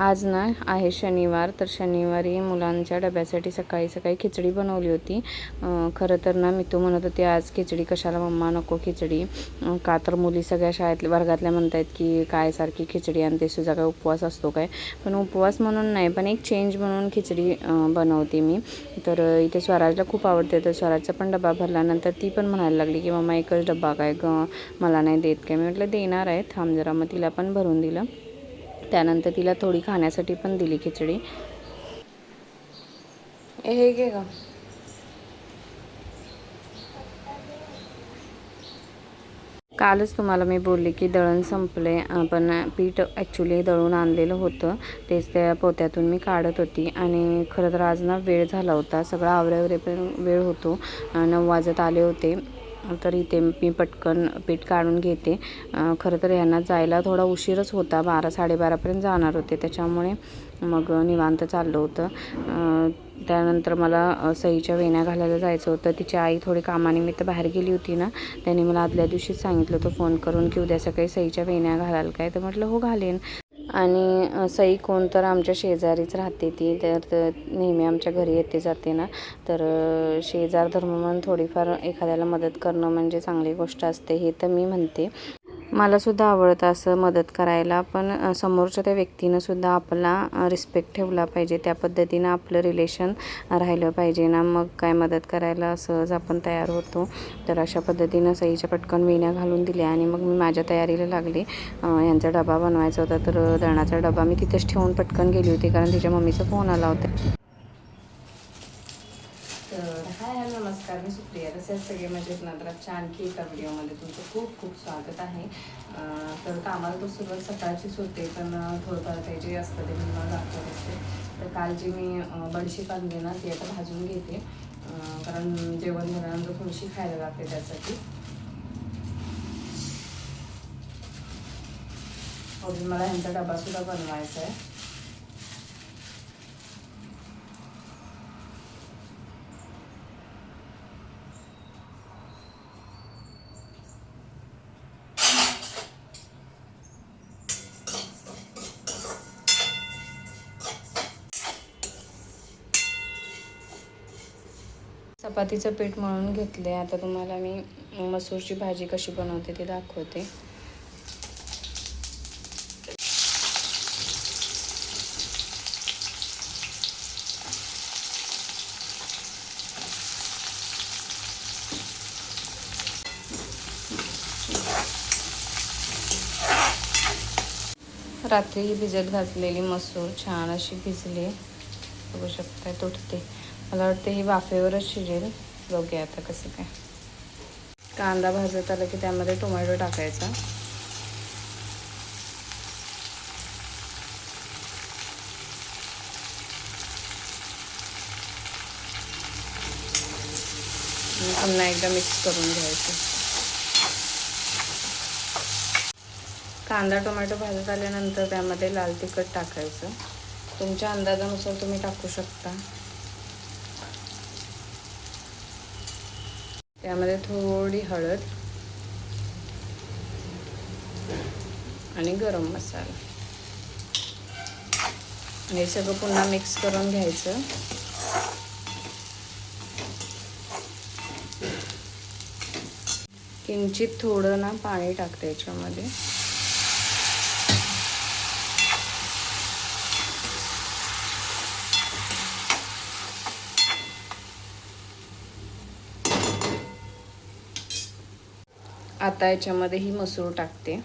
आज ना आहे शनिवार, तर शनिवारी मुलांच्या डब्यासाठी सकाळी सकाळी खिचडी बनवली होती. खरं तर ना मी तो म्हणत होते आज खिचडी कशाला मम्मा, नको खिचडी. का तर मुली सगळ्या शाळेतल्या वर्गातल्या म्हणत आहेत की काय सारखी खिचडी आणि ते सुद्धा काय उपवास असतो काय. पण उपवास म्हणून नाही, पण एक चेंज म्हणून खिचडी बनवते मी. तर इथे स्वराजला खूप आवडते, तर स्वराजचा पण डबा भरल्यानंतर ती पण म्हणायला लागली की मम्मा एकच डबा काय मला नाही देत काय. मी म्हटलं देणार आहे, थांब जरा. मग तिला पण भरून दिलं. त्यानंतर तिला थोडी खाण्यासाठी पण दिली खिचडी. हे घे ग. कालच तुम्हाला मी बोलले की दळण संपले, पण पीठ ॲक्च्युली दळून आणलेलं होतं, तेच त्या पोत्यातून मी काढत होती. आणि खरं तर आज ना वेळ झाला होता, सगळं आवरावरे पण वेळ होतो. 9 वाजत आले होते. तर इथे मी पटकन पीठ काढून घेते. खरं तर यांना जायला थोडा उशीरच होता, 12-12:30पर्यंत जाणार होते, त्याच्यामुळे मग निवांत चाललं होतं. त्यानंतर मला सईच्या वेण्या घालायला जायचं होतं. तिची आई थोडी कामानिमित्त बाहेर गेली होती ना, त्यांनी मला आदल्या दिवशीच सांगितलं होतं फोन करून की उद्या सकाळी सईच्या वेण्या घालाल काय. तर म्हटलं हो घालेन. आणि सई कोण तर आमच्या शेजारीच राहते ती, तर नेहमी आमच्या घरी येते जाते ना. तर शेजार धर्म म्हणून थोडीफार एखाद्याला मदत करणं म्हणजे चांगली गोष्ट असते, हे तर मी म्हणते. मलासुद्धा आवडतं असं मदत करायला, पण समोरच्या त्या व्यक्तीनंसुद्धा आपला रिस्पेक्ट ठेवला पाहिजे, त्या पद्धतीनं आपलं रिलेशन राहिलं पाहिजे ना. मग काय मदत करायला सहज आपण तयार होतो. तर अशा पद्धतीनं सईच्या पटकन वेण्या घालून दिल्या आणि मग मी माझ्या तयारीला लागले. यांचा डबा बनवायचा होता, तर दळणाचा डबा मी तिथेच ठेवून पटकन गेली होती, कारण तिच्या मम्मीचा फोन आला होता. तर हाय नमस्कार, मी सुप्रिया. तसेच सगळे मजेत ना. तर आजच्या आणखी एका व्हिडिओमध्ये तुमचं खूप खूप स्वागत आहे. तर कामाला तर सुरुवात सकाळचीच होते, पण थोडंफार काही जे असतं ते मी मला दाखवत असते. तर काल जी मी बडीशेप आणली ना, ती आता भाजून घेते, कारण जेवण झाल्यानंतर थोडीशी खायला लागते त्यासाठी. अजून मला ह्यांचा डबासुद्धा बनवायचा आहे. चपातीचं पीठ मळून घेतले. आता तुम्हाला मी मसूरची भाजी कशी बनवते ते दाखवते. रात्री भिजत घातलेली मसूर छान अशी भिजली, बघू शकताय तुटते. मला वाटतं ही वाफेवरच शिजेल. बघूया आता कसं काय. कांदा भाजत आला की त्यामध्ये टोमॅटो टाकायचा. पुन्हा एकदा मिक्स करून घ्यायचं. कांदा टोमॅटो भाजत आल्यानंतर त्यामध्ये लाल तिखट टाकायचं. तुमच्या अंदाजानुसार तुम्ही टाकू शकता. त्यामध्ये थोडी हळद आणि गरम मसाला, हे सगळं पुन्हा मिक्स करून घ्यायचं. किंचित थोडं ना पाणी टाकते याच्यामध्ये. आता याच्यामध्ये ही मसूर टाकते.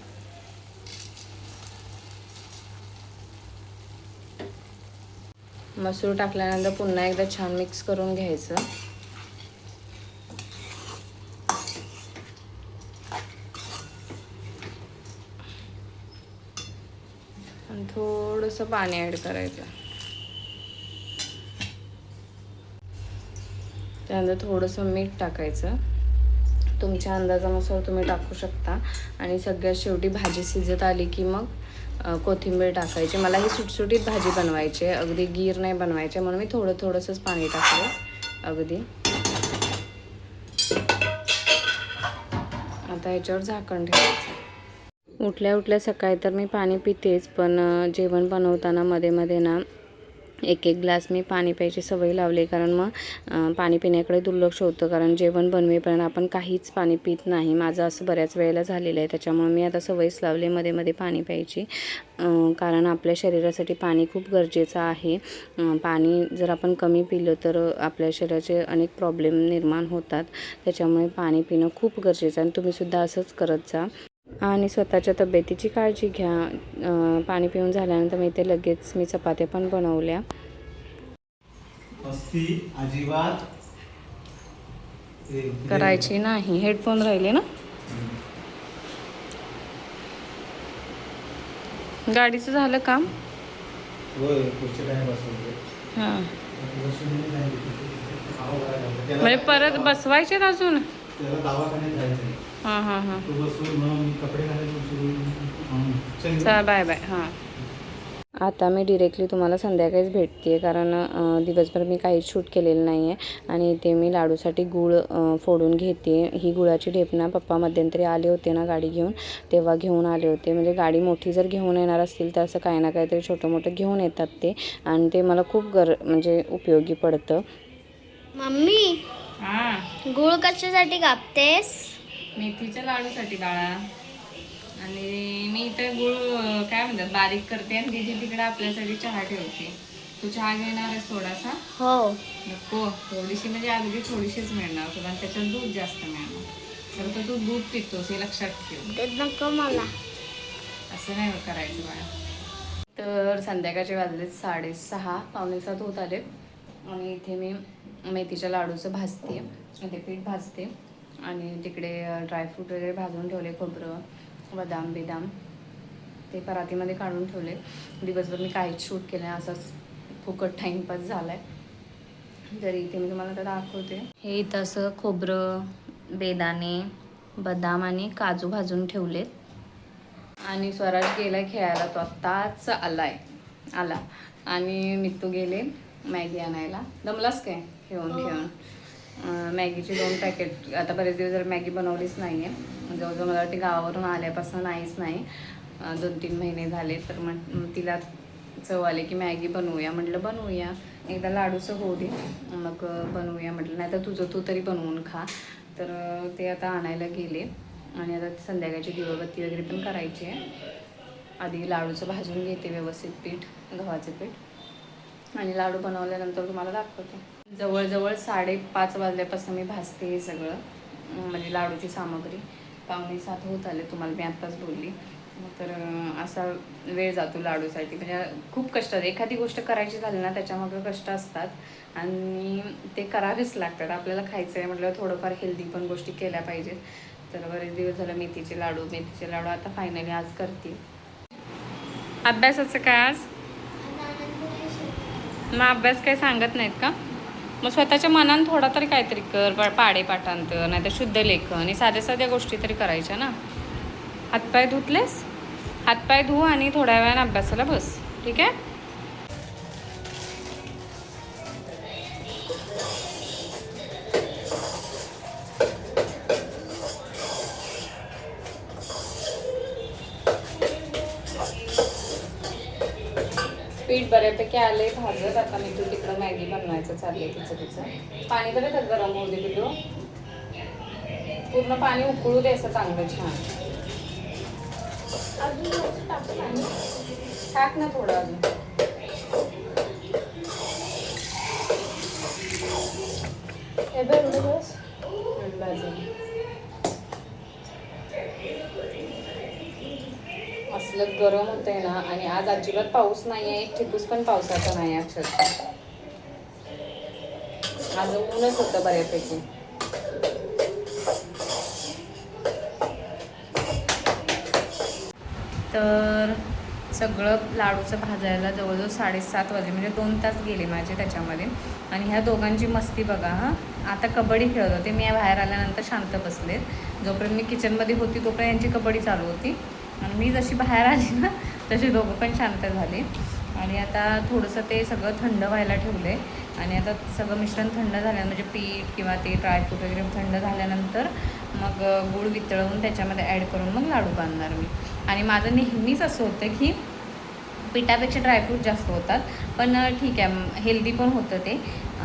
मसूर टाकल्यानंतर पुन्हा एकदा छान मिक्स करून घ्यायचं. आणि थोडंसं पाणी ॲड करायचं. त्यानंतर थोडंसं मीठ टाकायचं. तुमच्या अंदाजानुसार तुम्ही टाकू शकता. आणि सगळ्यात शेवटी भाजी शिजत आली की मग कोथिंबीर टाकायची. मला ही सुटसुटीत भाजी बनवायची आहे, अगदी गीर नाही बनवायचे, म्हणून मी थोडंसंच पाणी टाकलं अगदी. आता याच्यावर झाकण ठेवायचं. उठल्या उठल्या सकाळी तर मी पाणी पितेच, पण जेवण बनवताना मध्ये मध्ये ना एक एक ग्लास मी पाणी प्यायची सवय लावली, कारण मग पाणी पिण्याकडे दुर्लक्ष होतं, कारण जेवण बनवेपर्यंत आपण काहीच पाणी पित नाही. माझं असं बऱ्याच वेळेला झालेलं आहे, त्याच्यामुळे मी आता सवयच लावली मध्ये मध्ये पाणी प्यायची, कारण आपल्या शरीरासाठी पाणी खूप गरजेचं आहे. पाणी जर आपण कमी पिलं तर आपल्या शरीराचे अनेक प्रॉब्लेम निर्माण होतात, त्याच्यामुळे पाणी पिणं खूप गरजेचं आहे आणि तुम्हीसुद्धा असंच करत जा. आणि स्वतःच्या तब्येतीची काळजी घ्या. पाणी पिऊन झाल्यानंतर मी ते लगेच चपात्या पण बनवल्या. अजिबात करायची नाही. हेडफोन राहिले ना. गाडीचं झालं काम. हां, म्हणजे परत बसवायचे अजून. हां हां हां, चला बाय बाय. हां, आता मी डिरेक्टली तुम्हाला संध्याकाळीच भेटते, कारण दिवसभर मी काहीच शूट केलेलं नाही आहे. आणि इथे मी लाडूसाठी गूळ फोडून घेते. ही गुळाची ढेप ना पप्पा मध्यंतरी आले होते ना गाडी घेऊन, तेव्हा घेऊन आले होते. म्हणजे गाडी मोठी जर घेऊन येणार असतील तर असं काही ना काहीतरी छोटं मोठं घेऊन येतात ते, आणि ते मला खूप म्हणजे उपयोगी पडतं. मम्मी, गूळ कशासाठी कापतेस? मेथीच्या लाडूसाठी बाळा. आणि मी इथं गूळ काय म्हणतात बारीक करते, आणि तिथे तिकडे आपल्यासाठी चहा ठेवते. तू चहा घेणार आहेस थोडासा? हो. नको, थोडीशी म्हणजे अगदी थोडीशीच मिळणार तुला, त्याच्यात दूध जास्त मिळणार. तर तू दूध पितोस हे लक्षात ठेव. ते नको मला. असं नाही करायचं बाळा. तर संध्याकाळचे वाजलेत 6:30, 5:45 होत आले. आणि इथे मी मेथीच्या लाडूचं भाजते, ते पीठ भाजते, आणि तिकडे ड्रायफ्रूट वगैरे भाजून ठेवले, खोबरं, बदाम बिदाम ते परातीमध्ये काढून ठेवले. दिवसभर मी काहीच शूट केलं नाही, असाच फुकट टाईमपास झाला आहे. तरी इथे मी तुम्हाला आता दाखवते. हे इथं असं खोबरं, बेदाणे, बदाम आणि काजू भाजून ठेवलेत. आणि स्वराज गेला खेळायला, तो आत्ताच आला. आणि मित्तू गेले मॅगी आणायला. दमलास काय खेळून खेळून? मॅगीचे 2 पॅकेट, आता बरेच दिवस जर मॅगी बनवलीच नाही आहे, जवळजवळ मला वाटते गावावरून आल्यापासून नाहीच नाही, 2-3 महिने झाले. तर तिला चव आले की मॅगी बनवूया, म्हटलं बनवूया. एकदा लाडूचं होऊ दे मग बनवूया म्हटलं, नाही तर तुझं तू तरी बनवून खा. तर ते आता आणायला गेले. आणि आता संध्याकाळची दिवाबत्ती वगैरे पण करायची आहे. आधी लाडूचं भाजून घेते व्यवस्थित पीठ, गव्हाचं पीठ, आणि लाडू बनवल्यानंतर तुम्हाला दाखवते. जवळजवळ 5:30 वाजल्यापासून मी भाजते हे सगळं, म्हणजे लाडूची सामग्री. 6:45 होत आले, तुम्हाला मी आत्ताच बोलली. तर असा वेळ जातो लाडूसाठी, म्हणजे खूप कष्ट. एखादी गोष्ट करायची झाली ना त्याच्यामागे कष्ट असतात, आणि ते करावेच लागतात. आपल्याला खायचं आहे म्हटलं थोडंफार हेल्दी पण गोष्टी केल्या पाहिजेत. तर बरेच दिवस झालं मेथीचे लाडू आता फायनली आज करते. अभ्यासाचं काय आज? मग अभ्यास काही सांगत नाहीत का? मग स्वतःच्या मनानं थोडा तरी काहीतरी कर, पाडे पाठांतर, नाही तर शुद्ध लेखन, आणि साध्या साध्या गोष्टी तरी करायच्या ना. हातपाय धुतलेस? हातपाय धुवू आणि थोड्या वेळाने अभ्यासाला बस, ठीक आहे? पीठ बऱ्यापैकी आले भाजत. आता मी तू तिकडं मॅगी बनवायचं चाललंय तिचं. पाणी तर येतात गरम होऊ दे पिठू, पूर्ण पाणी उकळू दे असं चांगलं छान. टाक ना थोडं अजून. असलं गरम होतंय ना, आणि आज अजिबात पाऊस नाही आहे, ठिपूस पण पावसाचा नाही आहे अक्षरशः. आज ऊनच होतं बऱ्यापैकी. तर सगळं लाडूचं भाजायला जवळजवळ 7:30 वाजले, म्हणजे 2 तास गेले माझे त्याच्यामध्ये. आणि ह्या दोघांची मस्ती बघा. आता कबड्डी खेळत होते, मी बाहेर आल्यानंतर शांत बसलेत. जोपर्यंत मी किचनमध्ये होती तोपर्यंत यांची कबड्डी चालू होती, आणि मी जशी बाहेर आली ना तसे दोघं पण शांत झाले. आणि आता थोडंसं ते सगळं थंड व्हायला ठेवलं आहे. आणि आता सगळं मिश्रण थंड झाल्यानंतर, म्हणजे पीठ किंवा ते ड्रायफ्रूट वगैरे थंड झाल्यानंतर मग गूळ वितळवून त्याच्यामध्ये ॲड करून मग लाडू बांधणार मी. आणि माझं नेहमीच असं होतं की पिठापेक्षा ड्रायफ्रूट जास्त होतात, पण ठीक आहे, हेल्दी पण होतं ते.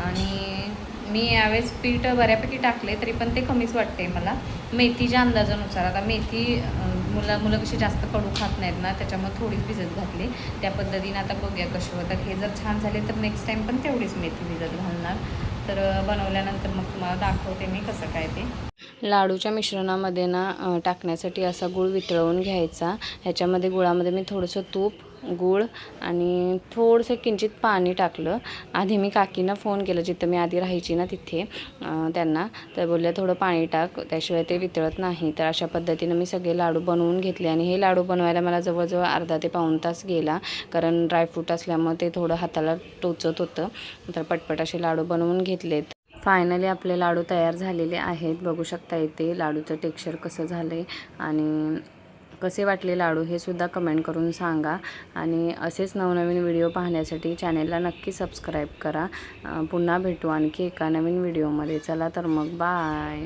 आणि मी यावेळेस पीठ बऱ्यापैकी टाकले, तरी पण ते कमीच वाटते मला. मेथीच्या अंदाजानुसार, आता मेथी मुलं कशी जास्त कडू खात नाहीत ना, त्याच्यामुळे थोडीच भिजत घातली. त्या पद्धतीने आता बघूया कसे होतात. हे जर छान झाले तर नेक्स्ट टाईम पण तेवढीच मेथी भिजत घालणार. तर बनवल्यानंतर मग तुम्हाला दाखवते मी कसं काय ते. लाडूच्या मिश्रणामध्ये ना टाकण्यासाठी असा गूळ वितळवून घ्यायचा. ह्याच्यामध्ये गुळामध्ये मी थोडंसं तूप, गूळ आणि थोडंसं किंचित पाणी टाकलं. आधी मी काकींना फोन केला, जिथं मी आधी राहायची ना तिथे, त्यांना. तर बोलल्या थोडं पाणी टाक, त्याशिवाय ते वितळत नाही. तर अशा पद्धतीनं मी सगळे लाडू बनवून घेतले. आणि हे लाडू बनवायला मला जवळजवळ अर्धा ते पाऊण तास गेला, कारण ड्रायफ्रूट असल्यामुळे ते थोडं हाताला टोचत होतं. तर पटपट असे लाडू बनवून घेतलेत. फायनली आपले लाडू तयार झालेले आहेत. बघू शकता इथे लाडूचं टेक्स्चर कसं झालं आहे आणि कसे वाटले लाडू हे सुद्धा कमेंट करून सांगा. आणि असेच नवनवीन व्हिडिओ पाहण्यासाठी चॅनेलला नक्की सबस्क्राईब करा. पुन्हा भेटू आणखी एका नवीन व्हिडिओमध्ये. चला तर मग बाय.